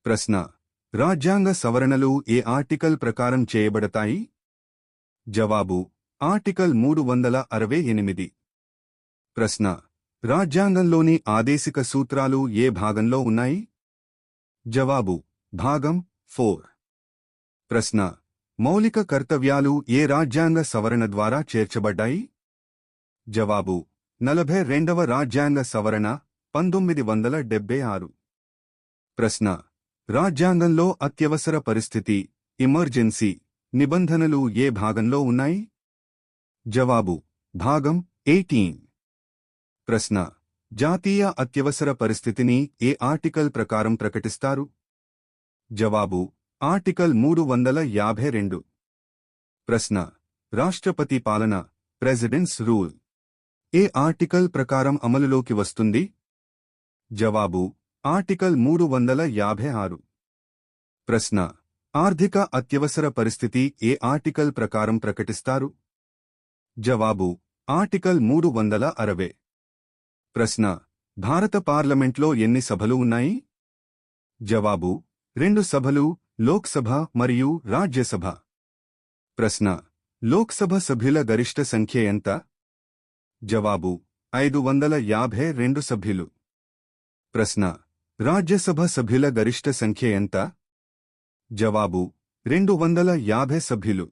ప్రశ్న: రాజ్యాంగ సవరణలు ఏ ఆర్టికల్ ప్రకారం చేయబడతాయి? జవాబు: ఆర్టికల్ 368. ప్రశ్న: రాజ్యాంగంలోని ఆదేశిక సూత్రాలు ఏ భాగంలో ఉన్నాయి? జవాబు: భాగం 4. ప్రశ్న: మౌలిక కర్తవ్యాలు ఏ రాజ్యాంగ సవరణ ద్వారా చేర్చబడ్డాయి? జవాబు: 42వ రాజ్యాంగ సవరణ 1976. ప్రశ్న: రాజ్యాంగంలో అత్యవసర పరిస్థితి ఎమర్జెన్సీ నిబంధనలు ఏ భాగంలో ఉన్నాయి? జవాబు: భాగం 18. ప్రశ్న: జాతీయ అత్యవసర పరిస్థితిని ఏ ఆర్టికల్ ప్రకారం ప్రకటిస్తారు? జవాబు: ఆర్టికల్ 352. ప్రశ్న: రాష్ట్రపతి పాలన ప్రెసిడెంట్స్ రూల్ ఏ ఆర్టికల్ ప్రకారం అమలులోకి వస్తుంది? జవాబు: ఆర్టికల్ 356. ప్రశ్న: ఆర్థిక అత్యవసర పరిస్థితి ఏ ఆర్టికల్ ప్రకారం ప్రకటిస్తారు? జవాబు: ఆర్టికల్ 360. ప్రశ్న: భారత పార్లమెంట్లో ఎన్ని సభలు ఉన్నాయి? జవాబు: 2 సభలు, లోక్సభ మరియు రాజ్యసభ. ప్రశ్న: లోక్సభ సభ్యుల గరిష్ట సంఖ్య ఎంత? జవాబు: 552 సభ్యులు. ప్రశ్న: రాజ్యసభ సభ్యుల గరిష్ట సంఖ్య ఎంత? జవాబు: 250 సభ్యులు.